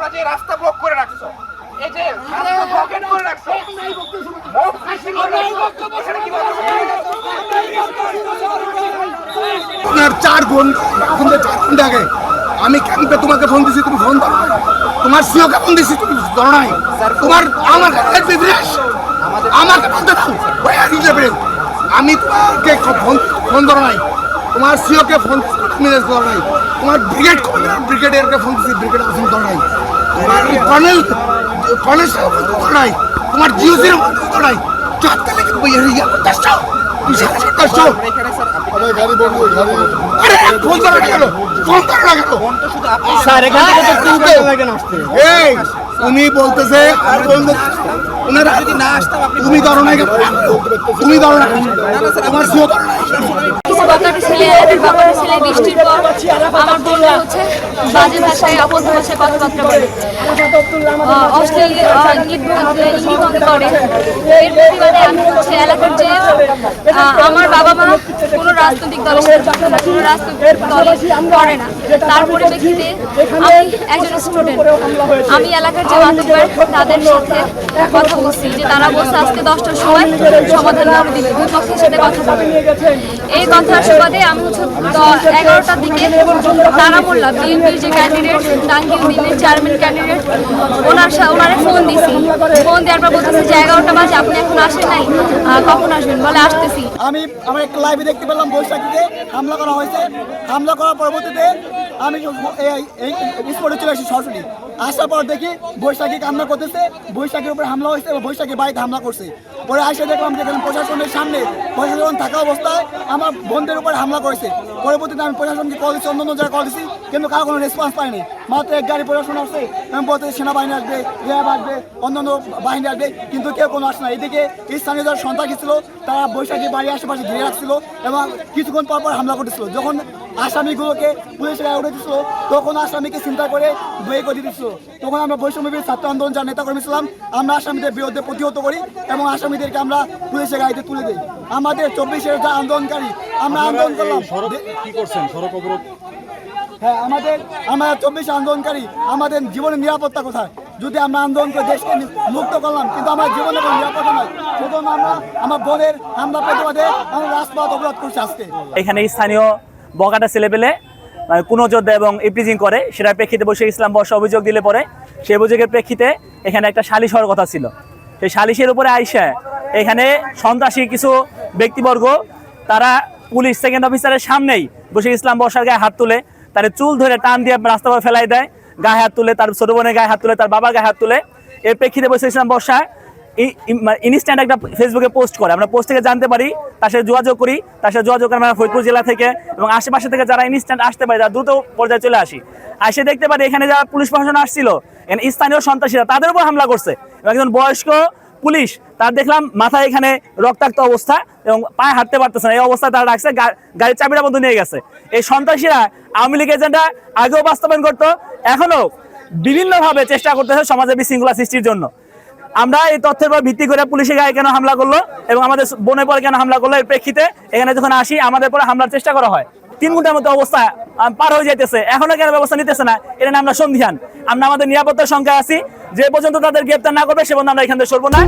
তোমরা যে রাস্তা ব্লক করে রাখছো, এই যে রাস্তা ব্লকেট করে রাখছো, আপনার 4 ঘন্টা আগে আমি ক্যাম্পে তোমাকে ফোন দিছি, তুমি ফোন ধরো নাই। তোমার সিওকে ফোন দিছি, তুমি ধরো নাই। তোমার আমাকে আমাকে বলতে দাও, আমি তোমাকে ফোন ধরো নাই। তোমার সিওকে ফোন ধরো নাই। তোমার ব্রিগেডিয়ারকে ফোন দিছি, ব্রিগেড ফোন ধরো নাই। তোমার কর্নেল ধরো নাই। তোমার জিওসির ধরো নাই। চারটা লেগে ইয়া করতে আসছো, তুই সারা করতে আসছো। আরে ফোন ধরো না কেন? ফোন ধরো না কেন? স্যার এখান থেকে তো 3 ঘন্টা লাগে না আসতে। এই উনি বলতেছে আর বলতে ওনারা যদি না আসতাম আপনি তুমি ধরো না কেন? তুমি ধরো না কেন? তোমার সিও ধরো না। কিছু বাকাটা ছেলে এদের বাকাটা ছেলে বৃষ্টির পর আমার বোনরা হচ্ছে বাজে ভাষায় অবদ্ধ ভাষায় কথাবার্তা বলে, অশ্লীল ইঙ্গিত করে। এর প্রতিবাদে আমি হচ্ছে এলাকার যে আমার বাবা মা কোনো রাজনৈতিক দলের সাথে যুক্ত না, কোনো রাজনৈতিক দলে করে না, তার পরিপ্রেক্ষিতে আমি একজন স্টুডেন্ট। আমি এলাকার যে মাতব্বর তাদের সাথে কথা বলছি যে তারা বলছে আজকে 10টার সময় সমাধান করে দিবে, দুই পক্ষের সাথে কথা বলবে। এই কথার সুবাদে আমি হচ্ছে 11টার দিকে তারা মোল্লা বিএনপির যে ক্যান্ডিডেট টাঙ্গিউদ্দিনের চেয়ারম্যান ক্যান্ডিডেট ওনারে ফোন দিছি। ফোন দেওয়ার পর বলতেছে যে 11টা বাজে আপনি এখন আসেন নাই, কখন আসবেন? বলে আসতেছি। আমি আমার একটা লাইভে দেখতে পেলাম বৈশাখীতে হামলা করা হয়েছে। হামলা করার পরবর্তীতে আমি স্পটে চলে আসি সরাসরি। আসার পর দেখি বৈশাখী কান্না করতেছে, বৈশাখীর উপরে হামলা হয়েছে এবং বৈশাখী বাড়িতে হামলা করছে। পরে আসে দেখলাম যে প্রশাসনের সামনে প্রশাসন থাকা অবস্থায় আমার বোনদের উপরে হামলা করেছে। পরবর্তীতে আমি প্রশাসনকে কল দিচ্ছি, অন্য জায়গায় কল দিচ্ছি, কিন্তু কারো কোনো রেসপন্স পাইনি। মাত্র এক গাড়ি প্রশাসন আসছে এবং বলতে সেনাবাহিনী আসবে, র্যাব আসবে, অন্যান্য বাহিনী আসবে, কিন্তু কেউ কোনো আসে না। এদিকে স্থানীয় যারা সন্ত্রাসী ছিল তারা বৈশাখী বাড়ির আশেপাশে ঘিরে রাখছিল এবং কিছুক্ষণ পর পর হামলা করতেছিল। যখন আসামিগুলোকে পুলিশের গায়ে উঠে দিচ্ছিল তখন আসামিকে চিন্তা করে বের করে দিচ্ছিল। তখন আমরা বৈষম্যবিরোধী ছাত্র আন্দোলন যারা নেতাকর্মী ছিলাম আমরা আসামিদের বিরুদ্ধে প্রতিহত করি এবং আসামিদেরকে আমরা পুলিশের গাড়িতে তুলে দিই। আমাদের 24-এর যা আন্দোলনকারী আমরা আন্দোলন করলাম, কি করছেন সড়ক অবরোধ? হ্যাঁ আমরা 24 আন্দোলনকারী আমাদের জীবনের নিরাপত্তা কোথায়? যদি আমরা আন্দোলন করে দেশকে মুক্ত করলাম কিন্তু আমার জীবনের কোনো নিরাপত্তা নয়, সেজন্য আমরা আমার বোনের হামলা প্রতিবাদে আমরা রাজপথ অবরোধ করছি আজকে। এখানে স্থানীয় বগাটা ছেলেপেলে কোনো যোদ্ধা এবং ইপ্রিজিং করে, সেটার প্রেক্ষিতে বসে ইসলাম বর্ষা অভিযোগ দিলে পরে সেই অভিযোগের প্রেক্ষিতে এখানে একটা সালিশ হওয়ার কথা ছিল। সেই সালিশের উপরে আইসা এখানে সন্ত্রাসী কিছু ব্যক্তিবর্গ তারা পুলিশ সেকেন্ড অফিসারের সামনেই বসে ইসলাম বর্ষার গায়ে হাত তুলে, তার চুল ধরে টান দিয়ে রাস্তা পর ফেলাই দেয়, গায়ে হাত তুলে, তার ছোট বোনের গায়ে হাত তুলে, তার বাবার গায়ে হাত তুলে। এর প্রেক্ষিতে বসে ইসলাম বর্ষা ইনস্ট্যান্ট একটা ফেসবুকে পোস্ট করে। আমরা পোস্ট থেকে জানতে পারি, তার সাথে যোগাযোগ করি, তার সাথে যোগাযোগ করে আমরা ফরিদপুর জেলা থেকে এবং আশেপাশে থেকে যারা ইনস্ট্যান্ট আসতে পারে, যারা দ্রুত পর্যায়ে চলে আসি, আসে দেখতে পারি এখানে যারা পুলিশ প্রশাসন আসছিল স্থানীয় সন্ত্রাসীরা তাদের উপর হামলা করছে। একজন বয়স্ক পুলিশ তার দেখলাম মাথায় এখানে রক্তাক্ত অবস্থা এবং পায়ে হাঁটতে পারতেছে না, এই অবস্থায় তারা রাখছে, গাড়ির চাবিটা বন্ধ নিয়ে গেছে। এই সন্ত্রাসীরা আওয়ামী লীগ এজেন্ডা আগেও বাস্তবায়ন করতো, এখনো বিভিন্নভাবে চেষ্টা করতেছে সমাজে বিশৃঙ্খলা সৃষ্টির জন্য। আমরা এই তথ্যের উপর ভিত্তি করে পুলিশের গায়ে কেন হামলা করলো এবং আমাদের বোনের পরে কেন হামলা করলো, এর প্রেক্ষিতে এখানে যখন আসি আমাদের পরে হামলার চেষ্টা করা হয়। 3 ঘন্টার মতো অবস্থা পার হয়ে যাইতেছে, এখনো কেন ব্যবস্থা নিতেছে না, এটা নিয়ে আমরা সন্দিহান। আমরা আমাদের নিরাপত্তার সংখ্যায় আছি, যে পর্যন্ত তাদের গ্রেপ্তার না করবে সে পর্যন্ত আমরা এখান থেকে সরবো না।